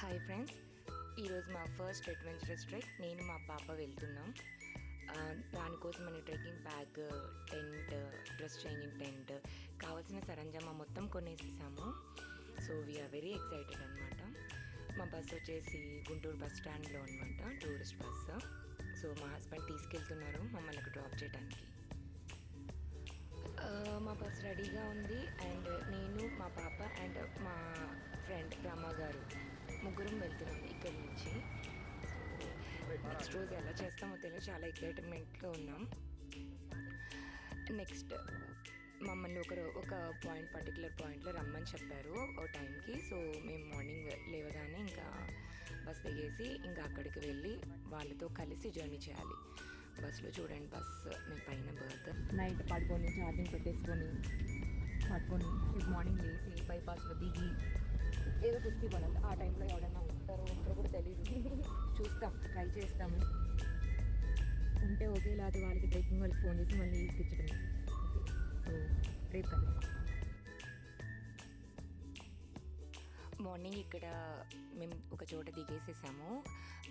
Hi friends, ఈరోజు మా first adventurous trek నేను మా పాప వెళ్తున్నాం. దానికోసం మన trekking bag, tent, dress changing tent, కావాల్సిన సరంజామా మొత్తం కొనేసేసాము. సో వీఆర్ వెరీ ఎక్సైటెడ్ అనమాట. మా బస్సు వచ్చేసి గుంటూరు బస్ స్టాండ్లో అనమాట, టూరిస్ట్ బస్సు. సో మా హస్బెండ్ తీసుకెళ్తున్నారు మమ్మల్ని డ్రాప్ చేయడానికి. మా బస్ రెడీగా ఉంది అండ్ నేను, మా పాప అండ్ మా ఫ్రెండ్ రమ్మ గారు ముగ్గురం వెళ్తున్నాం ఇక్కడి నుంచి. నెక్స్ట్ రోజు ఎలా చేస్తామో తెలియదు, చాలా ఎక్సైట్మెంట్గా ఉన్నాం. నెక్స్ట్ మమ్మల్ని ఒక పర్టికులర్ పాయింట్లో రమ్మని చెప్పారు ఓ టైంకి. సో మేము మార్నింగ్ లేవగానే ఇంకా బస్ దిగేసి ఇంకా అక్కడికి వెళ్ళి వాళ్ళతో కలిసి జర్నీ చేయాలి. బస్సులో చూడండి, మేము పైన బర్త్ నైట్ పడుకొని ఛార్జింగ్ పెట్టేసుకొని రేపు మార్నింగ్ లేసి బైపాస్లో దిగి ఏదో కుస్తీ పడాలి. ఆ టైంలో ఎవరైనా ఉంటారో కూడా తెలియదు. చూస్తాం, ట్రై చేస్తాము. ఉంటే ఓకే, లేకపోతే వాళ్ళకి ట్రెక్కింగ్ వాళ్ళకి ఫోన్ చేసి మళ్ళీ తీసుకొచ్చడం. సో రేపు కదా మార్నింగ్ ఇక్కడ మేము ఒక చోట దిగేసేసాము.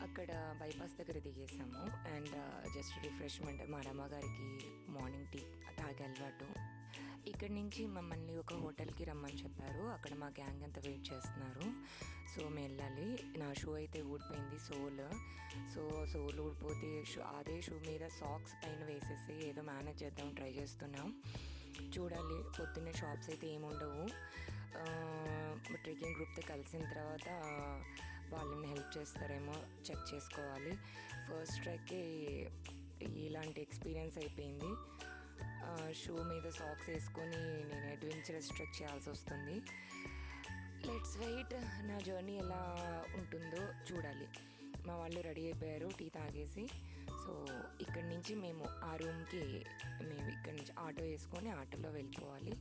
అక్కడ బైపాస్ దగ్గర దిగేసాము అండ్ జస్ట్ రిఫ్రెష్మెంట్. మా రమ్మగారికి మార్నింగ్ టీ తాగే అలవాటు. ఇక్కడి నుంచి మమ్మల్ని ఒక హోటల్కి రమ్మని చెప్పారు. అక్కడ మా గ్యాంగ్ అంతా వెయిట్ చేస్తున్నారు. సో మేము వెళ్ళాలి. నా షూ అయితే ఊడిపోయింది, సోల్ ఊడిపోతే అదే షూ మీద సాక్స్ పైన వేసేసి ఏదో మేనేజ్ చేద్దాం ట్రై చేస్తున్నాం. చూడాలి, పొద్దున్నే షాప్స్ అయితే ఏముండవు. ట్రెక్కింగ్ గ్రూప్తో కలిసిన తర్వాత వాళ్ళని హెల్ప్ చేస్తారేమో చెక్ చేసుకోవాలి. ఫస్ట్ ట్రెక్కి ఇలాంటి ఎక్స్పీరియన్స్ అయిపోయింది. షూ మీద సాక్స్ వేసుకొని నేను అడ్వెంచరస్ ట్రెక్ చేయాల్సి వస్తుంది. లెట్స్ వెయిట్, నా జర్నీ ఎలా ఉంటుందో చూడాలి. మా వాళ్ళు రెడీ అయిపోయారు టీ తాగేసి. సో ఇక్కడి నుంచి మేము ఆ రూమ్కి ఇక్కడి నుంచి ఆటో వేసుకొని ఆటోలో వెళ్ళిపోవాలి.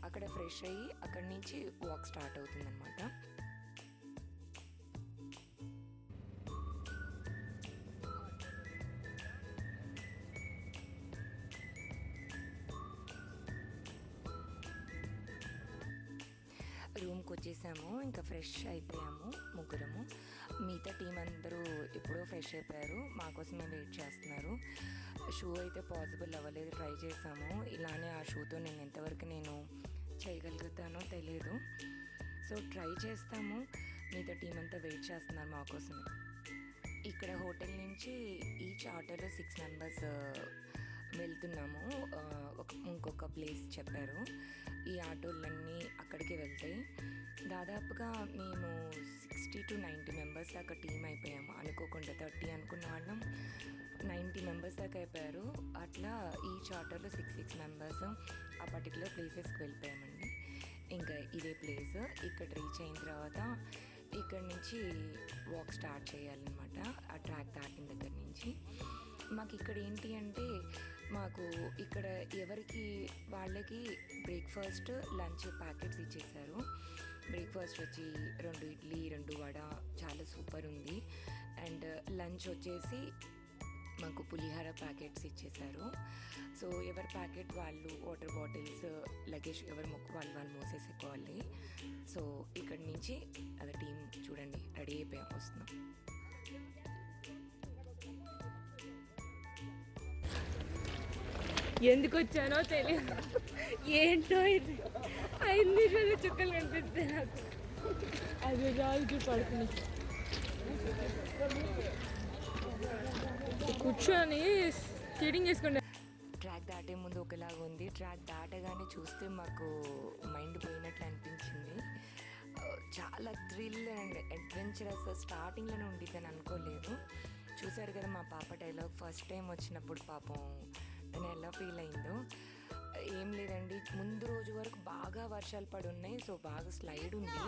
అక్కడ ఫ్రెష్ అయ్యి అక్కడి నుంచి వాక్ స్టార్ట్ అవుతుందన్నమాట. రూమ్కి వచ్చేసాము, ఇంకా ఫ్రెష్ అయిపోయాము ముగ్గురము. మిగతా టీం అందరూ ఎప్పుడో ఫ్రెష్ అయిపోయారు, మా కోసమే వెయిట్ చేస్తున్నారు. షూ అయితే పాసిబుల్ అవ్వలేదు, ట్రై చేసాము. ఇలానే ఆ షూతో నేను ఎంతవరకు చేయగలుగుతానో తెలియదు. సో ట్రై చేస్తాము. మిగతా టీం అంతా వెయిట్ చేస్తున్నారు మా కోసమే. ఇక్కడ హోటల్ నుంచి ఈచ్ ఆటోలో 6 మెంబర్స్ వెళ్తున్నాము. ఇంకొక ప్లేస్ చెప్పారు. ఈ ఆటోలన్నీ అక్కడికి వెళ్తాయి. దాదాపుగా మేము 60 to 90 మెంబర్స్ దాకా టీం అయిపోయాము. అనుకోకుండా 30 అనుకున్న వాళ్ళం 90 మెంబర్స్ దాకా అయిపోయారు. అట్లా ఈచ్ ఆటోలో 6 మెంబర్స్ ఆ పర్టికులర్ ప్లేసెస్కి వెళ్ళిపోయామండి. ఇంకా ఇదే ప్లేస్. ఇక్కడ రీచ్ అయిన తర్వాత ఇక్కడ నుంచి వాక్ స్టార్ట్ చేయాలన్నమాట, ఆ ట్రాక్ దాటిన దగ్గర నుంచి. మాకు ఇక్కడ ఏంటి అంటే, మాకు ఇక్కడ వాళ్ళకి బ్రేక్ఫాస్ట్, లంచ్ ప్యాకెట్స్ ఇచ్చేసారు. బ్రేక్ఫాస్ట్ వచ్చి 2 ఇడ్లీ, 2 వడ, చాలా సూపర్ ఉంది. అండ్ లంచ్ వచ్చేసి మాకు పులిహార ప్యాకెట్స్ ఇచ్చేసారు. సో ఎవరి ప్యాకెట్ వాళ్ళు, వాటర్ బాటిల్స్, లగేజ్ ఎవరి వాళ్ళు మోసేసుకోవాలి. సో ఇక్కడి నుంచి అది టీం చూడండి రెడీ అయిపోయాం, వస్తున్నాం. ఎందుకు వచ్చానో తెలియదు, ఏంటో ఇది 5 నిమిషాలు చుక్కలు కనిపిస్తాయి నాకు. అది రాజు పడుతుంది. కూర్చొని స్కేటింగ్ చేసుకుంటా. ట్రాక్ దాటే ముందు ఒకలాగా ఉంది, ట్రాక్ దాటగానే చూస్తే మాకు మైండ్ పోయినట్లు అనిపించింది. చాలా థ్రిల్ అండ్ అడ్వెంచరస్ స్టార్టింగ్లోనే ఉండిద్దని అనుకోలేదు. చూసారు కదా మా పాప డైలాగ్, ఫస్ట్ టైం వచ్చినప్పుడు పాపం తను ఎలా ఫీల్ అయిందో. ఏం లేదండి, ముందు రోజు వరకు బాగా వర్షాలు పడి ఉన్నాయి. సో బాగా స్లైడ్ ఉంది.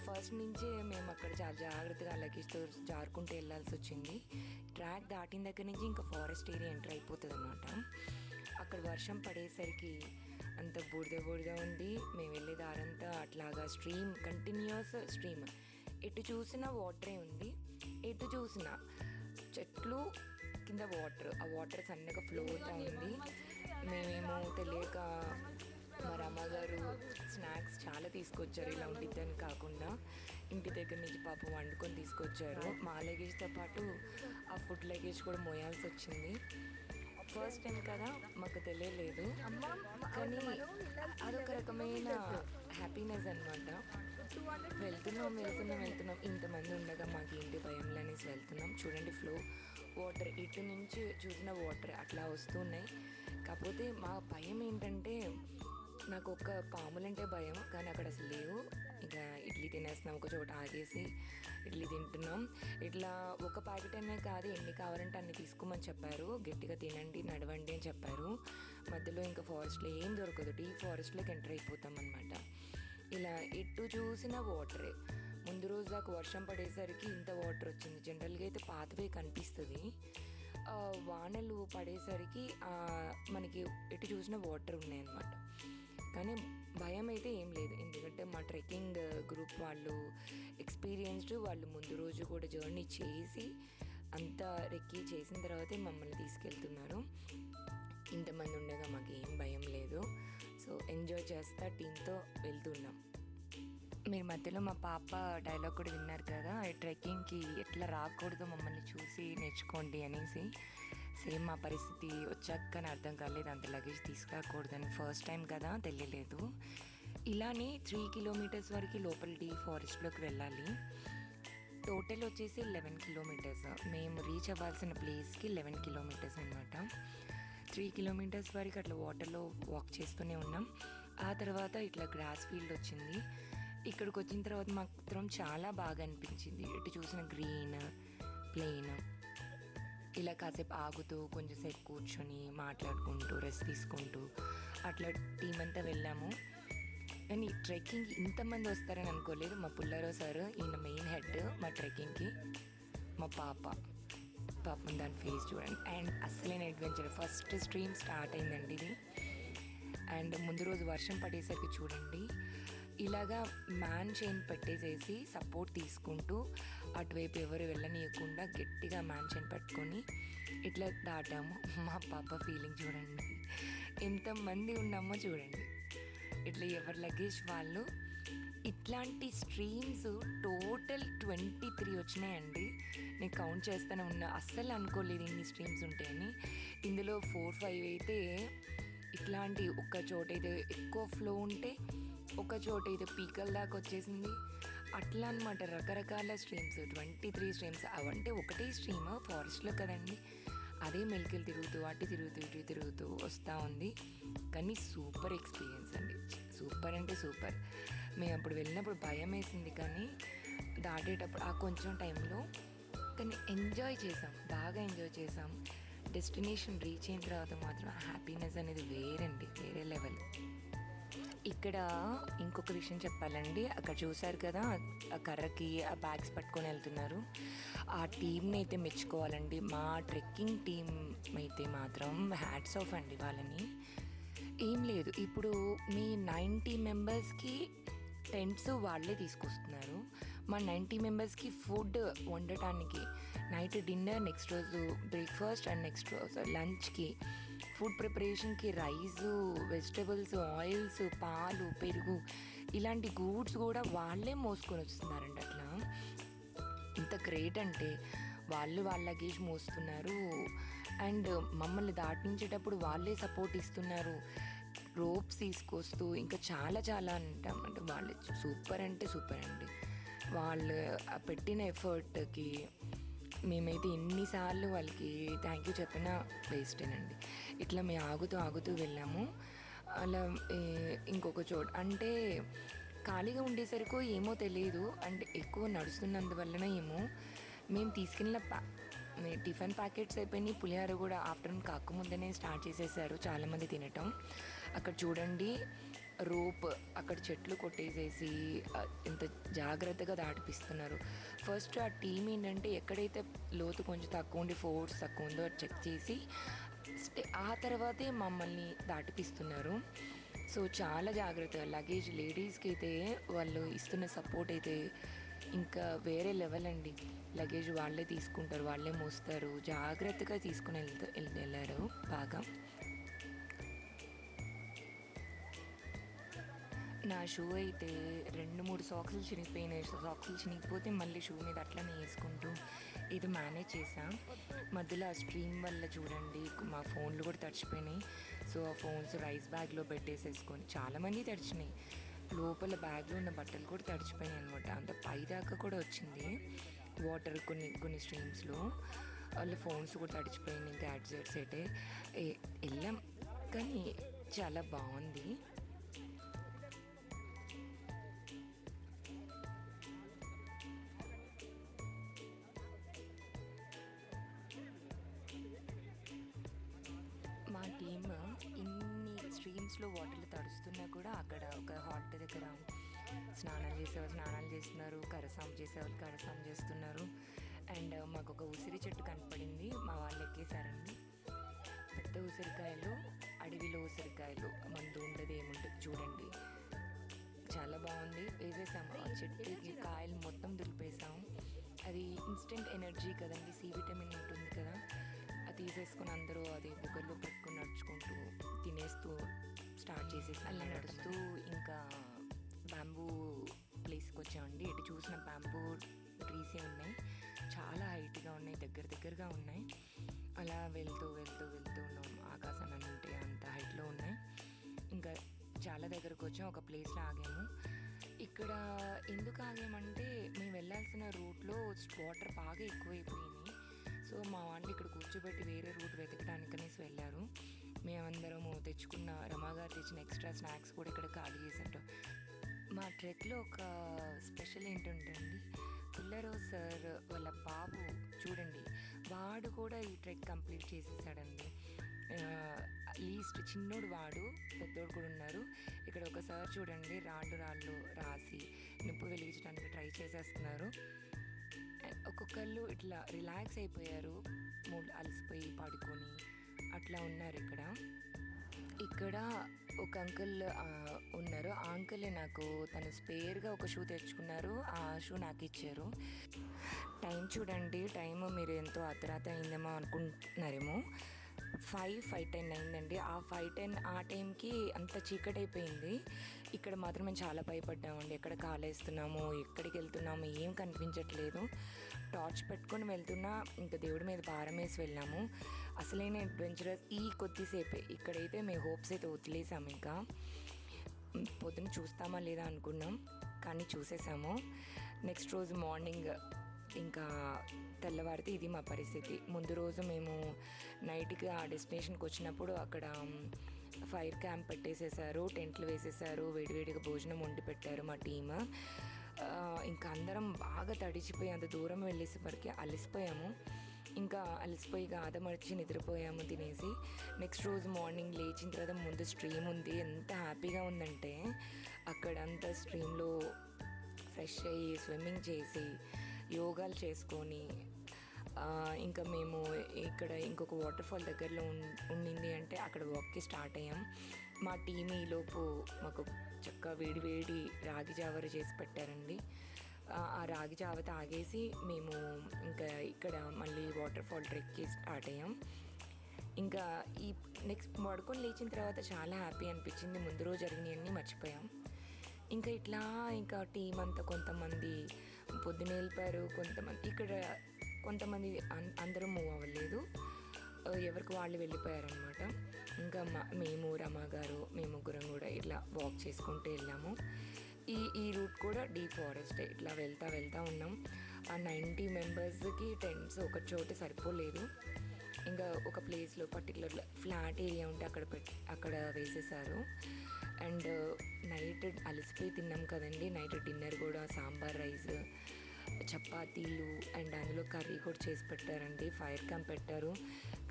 ఫస్ట్ నుంచే మేము అక్కడ చాలా జాగ్రత్తగా లగేజ్తో జారుకుంటూ వెళ్ళాల్సి వచ్చింది. ట్రాక్ దాటిన దగ్గర నుంచి ఇంకా ఫారెస్ట్ ఏరియా ఎంటర్ అయిపోతుంది అన్నమాట. అక్కడ వర్షం పడేసరికి అంత బురద ఉంది. మేము వెళ్ళే దారంతా అట్లాగా స్ట్రీమ్, కంటిన్యూస్ స్ట్రీమ్. ఎటు చూసినా వాటరే ఉంది, ఎటు చూసినా చెట్లు కింద వాటర్. ఆ వాటర్ సన్నగా ఫ్లో అవుతూ ఉంది. మేమేమో తెలియక మా రమ్మగారు స్నాక్స్ చాలా తీసుకొచ్చారు, ఇలా ఉండిద్దని కాకుండా. ఇంటి దగ్గర నుంచి పాపం వండుకొని తీసుకొచ్చారు. మా లగేజ్తో పాటు ఆ ఫుడ్ లగేజ్ కూడా మోయాల్సి వచ్చింది. ఫస్ట్ టైం కదా, మాకు తెలియలేదు, కానీ అదొక రకమైన హ్యాపీనెస్ అనమాట. వెళ్తున్నాం ఇంతమంది ఉండగా మాకు ఏంటి భయంలో అనేసి వెళ్తున్నాం. చూడండి ఫ్లో వాటర్ ఇటు నుంచి చూసిన వాటర్ అట్లా వస్తున్నాయి. కాకపోతే మా భయం ఏంటంటే, నాకు ఒక పాములంటే భయం, కానీ అక్కడ అసలు లేవు. ఇంకా ఇడ్లీ తినేస్తున్నాం, ఒక చోట ఆగేసి ఇడ్లీ తింటున్నాం. ఇట్లా ఒక ప్యాకెట్ అనే కాదు, ఎన్ని కావాలంటే అన్ని తీసుకోమని చెప్పారు. గట్టిగా తినండి, నడవండి అని చెప్పారు. మధ్యలో ఇంకా ఫారెస్ట్లో ఏం దొరకదు, డీప్ ఫారెస్ట్లోకి ఎంటర్ అయిపోతాం అనమాట. ఇలా ఎటు చూసిన వాటరే. ముందు రోజు దాకా వర్షం పడేసరికి ఇంత వాటర్ వచ్చింది. జనరల్గా అయితే పాతవే కనిపిస్తుంది. వానలు పడేసరికి మనకి ఎటు చూసిన వాటర్ ఉన్నాయన్నమాట. కానీ భయం అయితే ఏం లేదు, ఎందుకంటే మా ట్రెక్కింగ్ గ్రూప్ వాళ్ళు ఎక్స్పీరియన్స్డ్, వాళ్ళు ముందు రోజు కూడా జర్నీ చేసి అంతా రెక్కి చేసిన తర్వాతే మమ్మల్ని తీసుకెళ్తున్నారు. ఇంతమంది ఉండగా మాకు ఏం భయం లేదు. సో ఎంజాయ్ చేస్తా టీంతో వెళ్తున్నాం. మీరు మధ్యలో మా పాప డైలాగ్ కూడా విన్నారు కదా, ట్రెక్కింగ్కి ఎట్లా రాకూడదు మమ్మల్ని చూసి నేర్చుకోండి అనేసి. సేమ్ మా పరిస్థితి వచ్చాక కానీ అర్థం కాలేదు, అంత లగేజ్ తీసుకురాకూడదని. ఫస్ట్ టైం కదా, తెలియలేదు. ఇలానే 3 కిలోమీటర్స్ వరకు లోపల డీ ఫారెస్ట్లోకి వెళ్ళాలి. టోటల్ వచ్చేసి 11 కిలోమీటర్స్. మేము రీచ్ అవ్వాల్సిన ప్లేస్కి 11 కిలోమీటర్స్ అనమాట. 3 కిలోమీటర్స్ వరకు అట్లా వాటర్లో వాక్ చేస్తూనే ఉన్నాం. ఆ తర్వాత ఇట్లా గ్రాస్ ఫీల్డ్ వచ్చింది. ఇక్కడికి వచ్చిన తర్వాత మాత్రం చాలా బాగా అనిపించింది. ఇటు చూసిన గ్రీన్ ప్లెయిన్, ఇలా కాసేపు ఆగుతూ కొంచెంసేపు కూర్చొని మాట్లాడుకుంటూ రెస్ట్ తీసుకుంటూ అట్లా టీం అంతా వెళ్ళాము. కానీ ట్రెక్కింగ్ ఇంతమంది వస్తారని అనుకోలేదు. మా పుల్లారావు సార్, ఈయన మెయిన్ హెడ్ మా ట్రెక్కింగ్కి. మా పాపం దాని ఫేస్ చూడండి. అండ్ అస్సలైన అడ్వెంచర్. ఫస్ట్ స్ట్రీమ్ స్టార్ట్ అయిందండి ఇది. అండ్ ముందు రోజు వర్షం పడేసరికి చూడండి, ఇలాగా మ్యాన్ చైన్ పెట్టేసేసి సపోర్ట్ తీసుకుంటూ అటువైపు ఎవరు వెళ్ళనీయకుండా గట్టిగా మ్యాన్ చైన్ పెట్టుకొని ఇట్లా దాటాము. మా పాప ఫీలింగ్ చూడండి, ఎంతమంది ఉన్నామో చూడండి. ఇట్లా ఎవరి లగేజ్ వాళ్ళు. ఇట్లాంటి స్ట్రీమ్స్ టోటల్ 23 వచ్చినాయండి. నేను కౌంట్ చేస్తూనే ఉన్నా, అస్సలు అనుకోలేదు ఇన్ని స్ట్రీమ్స్ ఉంటాయని. ఇందులో 4-5 అయితే ఇట్లాంటి ఒక్క చోట అయితే ఎక్కువ ఫ్లో ఉంటే, ఒక చోట అయితే పీకల దాకా వచ్చేసింది. అట్లా అనమాట, రకరకాల స్ట్రీమ్స్, 23 స్ట్రీమ్స్. అవంటే ఒకటే స్ట్రీమ్ ఫారెస్ట్లో కదండి, అదే మెలికలు తిరుగుతూ అటు తిరుగుతూ ఇటు తిరుగుతూ వస్తూ ఉంది. కానీ సూపర్ ఎక్స్పీరియన్స్ అండి, సూపర్ అంటే సూపర్. మేము అప్పుడు వెళ్ళినప్పుడు భయం వేసింది, కానీ దాటేటప్పుడు ఆ కొంచెం టైంలో కానీ ఎంజాయ్ చేసాం, బాగా ఎంజాయ్ చేసాం. డెస్టినేషన్ రీచ్ అయిన తర్వాత మాత్రం హ్యాపీనెస్ అనేది వేరండి, వేరే లెవెల్. ఇక్కడ ఇంకొక విషయం చెప్పాలండి. అక్కడ చూసారు కదా, ఆ కర్రకి ఆ బ్యాగ్స్ పట్టుకొని వెళ్తున్నారు. ఆ టీంని అయితే మెచ్చుకోవాలండి. మా ట్రెక్కింగ్ టీం అయితే మాత్రం హ్యాట్స్ ఆఫ్ అండి వాళ్ళని. ఏం లేదు, ఇప్పుడు మీ 90 మెంబర్స్కి టెంట్స్ వాళ్ళే తీసుకొస్తున్నారు. మా 90 మెంబర్స్కి ఫుడ్ వండటానికి నైట్ డిన్నర్, నెక్స్ట్ రోజు బ్రేక్ఫాస్ట్ అండ్ నెక్స్ట్ రోజు లంచ్కి ఫుడ్ ప్రిపరేషన్కి రైసు, వెజిటబుల్స్, ఆయిల్స్, పాలు, పెరుగు, ఇలాంటి గూడ్స్ కూడా వాళ్ళే మోసుకొని వస్తున్నారండి. అట్లా ఇంత గ్రేట్ అంటే వాళ్ళ లగేజ్ మోస్తున్నారు. అండ్ మమ్మల్ని దాటించేటప్పుడు వాళ్ళే సపోర్ట్ ఇస్తున్నారు, రోప్స్ తీసుకొస్తూ ఇంకా చాలా చాలా అంటాం. అంటే వాళ్ళు సూపర్ అంటే సూపర్ అండి. వాళ్ళు పెట్టిన ఎఫర్ట్కి మేమైతే ఎన్నిసార్లు వాళ్ళకి థ్యాంక్ యూ చెప్పినా వేస్టేనండి. ఇట్లా మేము ఆగుతూ వెళ్ళాము. అలా ఇంకొక చోట అంటే ఖాళీగా ఉండేసరికి ఏమో తెలియదు, అంటే ఎక్కువ నడుస్తున్నందువలన ఏమో మేము తీసుకెళ్ళిన టిఫిన్ ప్యాకెట్స్ అయిపోయినాయి. పులిహోర కూడా ఆఫ్టర్నూన్ కాకముందనే స్టార్ట్ చేసేసారు చాలామంది తినటం. అక్కడ చూడండి రోప్, అక్కడ చెట్లు కొట్టేసేసి ఎంత జాగ్రత్తగా దాటిపిస్తున్నారు. ఫస్ట్ ఆ టీం ఏంటంటే ఎక్కడైతే లోతు కొంచెం తక్కువ ఉండి ఫోర్స్ తక్కువ ఉందో చెక్ చేసి ఆ తర్వాతే మమ్మల్ని దాటిపిస్తున్నారు. సో చాలా జాగ్రత్తగా లగేజ్, లేడీస్కి అయితే వాళ్ళు ఇస్తున్న సపోర్ట్ అయితే ఇంకా వేరే లెవెల్ అండి. లగేజ్ వాళ్ళే తీసుకుంటారు, వాళ్ళే మోస్తారు, జాగ్రత్తగా తీసుకుని వెళ్ళారు బాగా. నా షూ అయితే 2-3 సాక్స్లు చినిగిపోయినాయి. సాక్స్లు చినిగిపోతే మళ్ళీ షూ మీద అట్లనే వేసుకుంటూ ఇది మేనేజ్ చేసా. మధ్యలో ఆ స్ట్రీమ్ వల్ల చూడండి మా ఫోన్లు కూడా తడిచిపోయినాయి. సో ఆ ఫోన్స్ రైస్ బ్యాగ్లో పెట్టేసేసుకొని చాలామంది తడిచినాయి. లోపల బ్యాగ్లో ఉన్న బట్టలు కూడా తడిచిపోయినాయి అనమాట. అంత పైదాకా కూడా వచ్చింది వాటర్ కొన్ని స్ట్రీమ్స్లో. వాళ్ళ ఫోన్స్ కూడా తడిచిపోయినాయి. గ్యాడ్జెట్స్ అయితే వెళ్ళాం కానీ చాలా బాగుంది. మా టీమ్ ఇన్ని స్ట్రీమ్స్లో వాటర్లు తడుస్తున్నా కూడా అక్కడ ఒక హాట్ దగ్గర స్నానాలు చేస్తున్నారు, కరసాం చేసేవాళ్ళు కరసాం చేస్తున్నారు. అండ్ మాకు ఒక ఉసిరి చెట్టు కనపడింది, మా వాళ్ళు ఎక్కేశారండి. పెద్ద ఉసిరికాయలు, అడవిలో ఉసిరికాయలు, మందు ఉండదు ఏముంటుంది చూడండి, చాలా బాగుంది. వేసేసాము ఆ చెట్టుకి కాయలు మొత్తం దులిపేసాము. అది ఇన్స్టెంట్ ఎనర్జీ కదండి, సి విటమిన్ ఉంటుంది కదా, అది తీసేసుకొని అందరూ అది బుగ్గల్లో పెట్టుకుని నడుచుకుంటూ తినేస్తూ స్టార్ట్ చేసేసి అలా నడుస్తూ ఇంకా బ్యాంబూ ప్లేస్కి వచ్చామండి. ఎటు చూసిన బ్యాంబూ ట్రీసే ఉన్నాయి, చాలా హైట్గా ఉన్నాయి, దగ్గరగా ఉన్నాయి. అలా వెళ్తూ ఉన్నాం. ఆకాశాన్ని ఉంటే అంత హైట్లో ఉన్నాయి. ఇంకా చాలా దగ్గరకు వచ్చాం, ఒక ప్లేస్లో ఆగాము. ఇక్కడ ఎందుకు ఆగామంటే మేము వెళ్ళాల్సిన రూట్లో వాటర్ బాగా ఎక్కువైపోయినాయి. సో మా వాళ్ళు ఇక్కడ కూర్చోబెట్టి వేరే రూట్ వెతకడానికనేసి వెళ్ళారు. మేమందరము తెచ్చుకున్న రమాగారు తెచ్చిన ఎక్స్ట్రా స్నాక్స్ కూడా ఇక్కడ ఖాళీ చేసాం. మా ట్రెక్లో ఒక స్పెషల్ ఏంటంటే అండి, పుల్లారావు సార్ వాళ్ళ బాబు చూడండి, వాడు కూడా ఈ ట్రెక్ కంప్లీట్ చేసేసాడండి. లీస్ట్ చిన్నోడు వాడు, పెద్దోడు కూడా ఉన్నారు. ఇక్కడ ఒక సార్ చూడండి రాళ్ళు రాసి నిప్పు వెలిగించడానికి ట్రై చేసేస్తున్నారు. ఒక్కొక్కళ్ళు ఇట్లా రిలాక్స్ అయిపోయారు, అలసిపోయి పడుకొని అట్లా ఉన్నారు. ఇక్కడ ఒక అంకుల్ ఉన్నారు. ఆ అంకులే నాకు తను స్పేర్గా ఒక షూ తెచ్చుకున్నారు, ఆ షూ నాకు ఇచ్చారు. టైం చూడండి, టైం మీరు ఎంతో అర్ధరాత్రి అయిందేమో అనుకుంటున్నారేమో, 5:10 అయిందండి. ఆ 5:10 ఆ టైంకి అంత చీకటి అయిపోయింది. ఇక్కడ మాత్రం మేము చాలా భయపడ్డామండి. ఎక్కడ కాలేస్తున్నాము, ఎక్కడికి వెళ్తున్నాము ఏం కనిపించట్లేదు. టార్చ్ పెట్టుకొని వెళ్తున్నా, ఇంకా దేవుడి మీద భారం వేసి వెళ్ళాము. అసలైన అడ్వెంచరస్ ఈ కొద్దిసేపే. ఇక్కడైతే మేము హోప్స్ అయితే వదిలేసాము. ఇంకా పొద్దున చూస్తామా లేదా అనుకున్నాం, కానీ చూసేసాము. నెక్స్ట్ రోజు మార్నింగ్ ఇంకా తెల్లవారితే ఇది మా పరిస్థితి. ముందు రోజు మేము నైట్కి ఆ డెస్టినేషన్కి వచ్చినప్పుడు అక్కడ ఫైర్ క్యాంప్ పెట్టేసేసారు, టెంట్లు వేసేసారు, వేడివేడిగా భోజనం వండి పెట్టారు మా టీమ్. ఇంకా అందరం బాగా తడిచిపోయి అంత దూరం వెళ్ళేసేసరికి అలసిపోయాము. ఇంకా అలసిపోయి ఆదమర్చి నిద్రపోయాము తినేసి. నెక్స్ట్ రోజు మార్నింగ్ లేచిన తర్వాత ముందు స్ట్రీమ్ ఉంది, ఎంత హ్యాపీగా ఉందంటే అక్కడంతా స్ట్రీమ్లో ఫ్రెష్ అయ్యి స్విమ్మింగ్ చేసి యోగాలు చేసుకొని ఇంకా మేము ఇక్కడ ఇంకొక వాటర్ ఫాల్ దగ్గరలో ఉండింది అంటే అక్కడ వాక్కి స్టార్ట్ అయ్యాం. మా టీం ఈలోపు మాకు చక్కగా వేడి రాగి జావర చేసి పెట్టారండి. ఆ రాగి జావ తాగేసి మేము ఇంకా ఇక్కడ మళ్ళీ వాటర్ ఫాల్ ట్రెక్కి స్టార్ట్ అయ్యాం. ఇంకా ఈ నెక్స్ట్ పడుకొని లేచిన తర్వాత చాలా హ్యాపీ అనిపించింది. ముందు రోజు జరిగినవన్నీ మర్చిపోయాం. ఇంకా టీం అంతా కొంతమంది పొద్దున వెళ్ళిపోయారు, కొంతమంది అందరూ మూవ్ అవ్వలేదు, ఎవరికి వాళ్ళు వెళ్ళిపోయారనమాట. ఇంకా మేము రమా గారు మేము ముగ్గురం కూడా ఇట్లా వాక్ చేసుకుంటూ వెళ్ళాము. ఈ రూట్ కూడా డీప్ ఫారెస్ట్. ఇట్లా వెళ్తా ఉన్నాం. ఆ 90 మెంబర్స్కి టెంట్స్ ఒక చోట సరిపోలేదు. ఇంకా ఒక ప్లేస్లో పర్టికులర్ ఫ్లాట్ ఏరియా ఉంటే అక్కడ వేసేసారు. అండ్ నైట్ అలసిపోయి తిన్నాం కదండి. నైట్ డిన్నర్ కూడా సాంబార్ రైస్, చపాతీలు అండ్ అందులో కర్రీ కూడా చేసి పెట్టారండి. ఫైర్ క్యాంప్ పెట్టారు,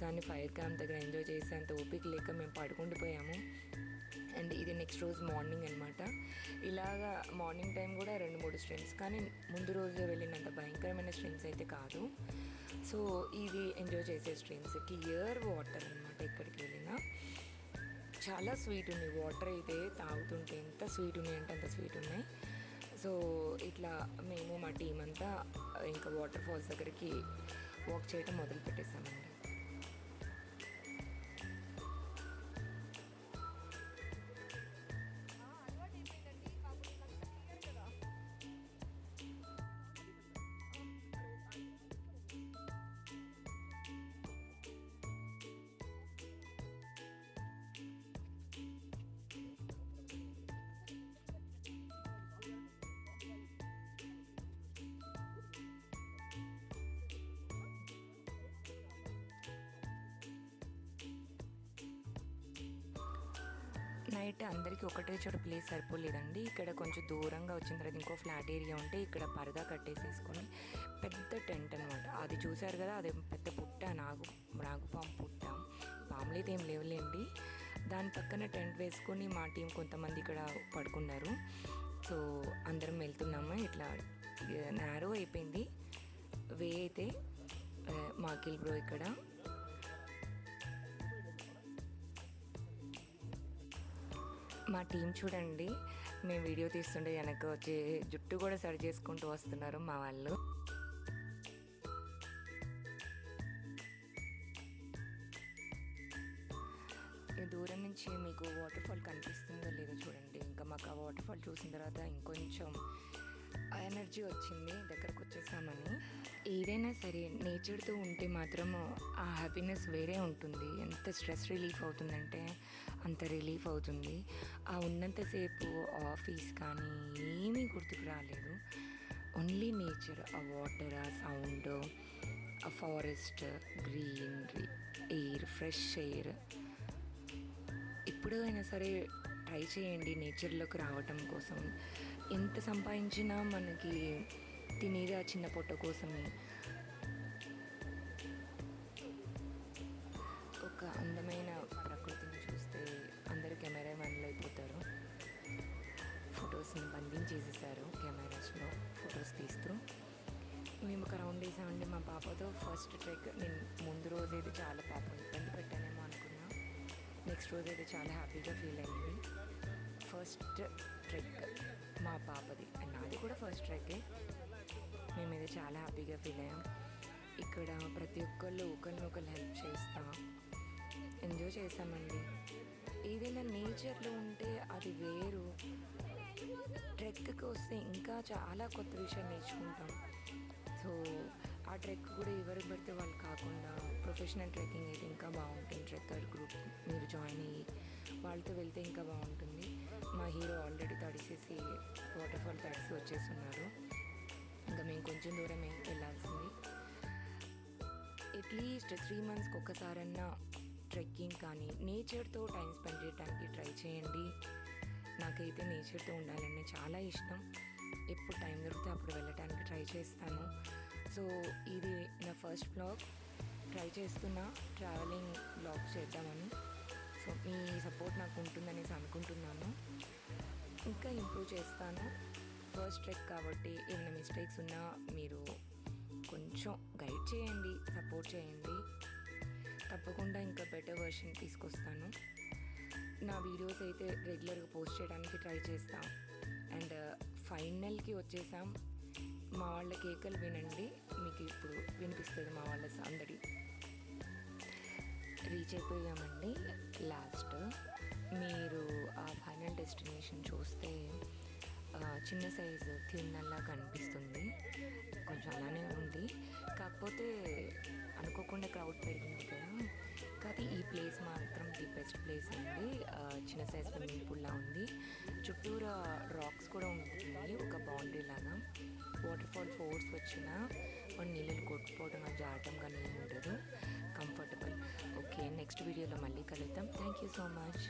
కానీ ఫైర్ క్యాంప్ దగ్గర ఎంజాయ్ చేసేంత ఓపిక లేక మేము పడుకుండిపోయాము. అండ్ ఇది నెక్స్ట్ రోజు మార్నింగ్ అనమాట. ఇలాగా మార్నింగ్ టైం కూడా 2-3 స్ట్రీమ్స్, కానీ ముందు రోజు వెళ్ళినంత భయంకరమైన స్ట్రీమ్స్ అయితే కాదు. సో ఇది ఎంజాయ్ చేసే స్ట్రీమ్స్, క్లియర్ వాటర్ అనమాట. ఎక్కడికి వెళ్ళినా చాలా స్వీట్ ఉన్నాయి వాటర్, అయితే తాగుతుంటే ఎంత స్వీట్ ఉన్నాయి అంటే అంత స్వీట్ ఉన్నాయి. సో ఇట్లా మేము మా టీం అంతా ఇంకా వాటర్ ఫాల్స్ దగ్గరికి వాక్ చేయడం మొదలు పెట్టేసామండి. నైట్ అందరికీ ఒకటే చోట ప్లేస్ సరిపోలేదండి. ఇక్కడ కొంచెం దూరంగా వచ్చిన తర్వాత ఇంకో ఫ్లాట్ ఏరియా ఉంటే ఇక్కడ పరదా కట్టేసేసుకొని పెద్ద టెంట్ అనమాట. అది చూసారు కదా, అది పెద్ద పుట్ట, నాగుపాము పుట్ట. పాములు అయితే ఏం లేవులేండి. దాని పక్కన టెంట్ వేసుకొని మా టీం కొంతమంది ఇక్కడ పడుకున్నారు. సో అందరం వెళ్తున్నాము. ఇట్లా నేరో అయిపోయింది వే అయితే. మాకిల్ బ్రో ఇక్కడ మా టీం చూడండి, మేము వీడియో తీస్తుంటే వెనక వచ్చి జుట్టు కూడా సరి చేసుకుంటూ వస్తున్నారు మా వాళ్ళు. దూరం నుంచి మీకు వాటర్ ఫాల్ కనిపిస్తుందో లేదో చూడండి. ఇంకా మాకు ఆ వాటర్ ఫాల్ చూసిన తర్వాత ఇంకొంచెం ఎనర్జీ వచ్చింది, దగ్గరకు వచ్చేసామని. ఏదైనా సరే నేచర్తో ఉంటే మాత్రం ఆ హ్యాపీనెస్ వేరే ఉంటుంది. ఎంత స్ట్రెస్ రిలీఫ్ అవుతుందంటే అంత రిలీఫ్ అవుతుంది. ఆ ఉన్నంతసేపు ఆఫీస్ కానీ ఏమీ గుర్తుకు రాలేదు. ఓన్లీ నేచర్, ఆ వాటర్, ఆ సౌండ్, ఆ forest, greenery, air, fresh air. ఎప్పుడూ అయినా సరే ట్రై చేయండి నేచర్లోకి రావటం కోసం. ఎంత సంపాదించినా మనకి తినేది ఆ చిన్న పొట్ట కోసమే. ఒక అందమైన ప్రకృతిని చూస్తే అందరూ కెమెరా మ్యాన్లు అయిపోతారు. ఫొటోస్ని బంధించేసేసారు కెమెరాస్లో ఫొటోస్ తీస్తూ. మేము ఒక రౌండ్ వేసామండి మా పాపతో. ఫస్ట్ ట్రెక్ నేను ముందు రోజు అయితే చాలా పాపం ఇబ్బంది పెట్టానేమో అనుకున్నా. నెక్స్ట్ రోజు అయితే చాలా హ్యాపీగా ఫీల్ అయింది. ఫస్ట్ ట్రెక్ మా పాపది అండ్ నాది కూడా ఫస్ట్ ట్రెక్కే. మేమైతే చాలా హ్యాపీగా ఫీల్ అయ్యాం. ఇక్కడ ప్రతి ఒక్కళ్ళు ఒకరినొకరు హెల్ప్ చేస్తా ఎంజాయ్ చేసామండి. ఏదైనా నేచర్లో ఉంటే అది వేరు. ట్రెక్కి వస్తే ఇంకా చాలా కొత్త విషయాలు నేర్చుకుంటాం. సో ఆ ట్రెక్ కూడా ఎవరికి పడితే వాళ్ళు కాకుండా ప్రొఫెషనల్ ట్రెక్కింగ్ అయితే ఇంకా బాగుంటుంది. ట్రెక్కర్ గ్రూప్ మీరు జాయిన్ అయ్యి వాళ్ళతో వెళ్తే ఇంకా బాగుంటుంది. మా హీరో ఆల్రెడీ తడిసేసి వాటర్ ఫాల్ తడిసి వచ్చేస్తున్నారు. ఇంకా మేము కొంచెం దూరమే వెళ్ళాల్సింది. అట్లీస్ట్ 3 monthsకి ఒక్కసారన్నా ట్రెక్కింగ్ కానీ నేచర్తో టైం స్పెండ్ చేయడానికి ట్రై చేయండి. నాకైతే నేచర్తో ఉండాలని చాలా ఇష్టం. ఎప్పుడు టైం దొరికితే అప్పుడు వెళ్ళటానికి ట్రై చేస్తాను. సో ఇది నా ఫస్ట్ బ్లాగ్. ట్రై చేస్తున్నా ట్రావెలింగ్ బ్లాగ్ చేద్దామని. సో మీ సపోర్ట్ నాకు ఉంటుందనేసి అనుకుంటున్నాను. ఇంకా ఇంప్రూవ్ చేస్తాను. ఫస్ట్ ట్రెక్ కాబట్టి ఏమైనా మిస్టేక్స్ ఉన్నా మీరు కొంచెం గైడ్ చేయండి, సపోర్ట్ చేయండి. తప్పకుండా ఇంకా బెటర్ వర్షన్ తీసుకొస్తాను. నా వీడియోస్ అయితే రెగ్యులర్గా పోస్ట్ చేయడానికి ట్రై చేస్తాం. అండ్ ఫైనల్కి వచ్చేసాం. మా వాళ్ళ కేకలు వినండి, మీకు ఇప్పుడు వినిపిస్తుంది మా వాళ్ళ సందడి. రీచ్ అయిపోయామండి లాస్ట్. మీరు ఆ ఫైనల్ డెస్టినేషన్ చూస్తే చిన్న సైజు తిన్నల్లా కనిపిస్తుంది. కొంచెం అలానే ఉంది. కాకపోతే అనుకోకుండా క్రౌడ్ పెరిగింది కదా. కానీ ఈ ప్లేస్ మాత్రం ది బెస్ట్ ప్లేస్ అండి. చిన్న సైజ్ స్విమ్మింగ్ పూల్లా ఉంది. చుట్టూరా రాక్స్ కూడా ఉంటుంది, ఒక బౌండరీ లాగా. వాటర్ ఫాల్ ఫోర్స్ వచ్చినా మన నీళ్ళని కొట్టుకోవడం కానీ జారటం కానీ ఏమి ఉండదు. కంఫర్టబుల్. ఓకే, నెక్స్ట్ వీడియోలో మళ్ళీ కలుద్దాం. Thank you so much.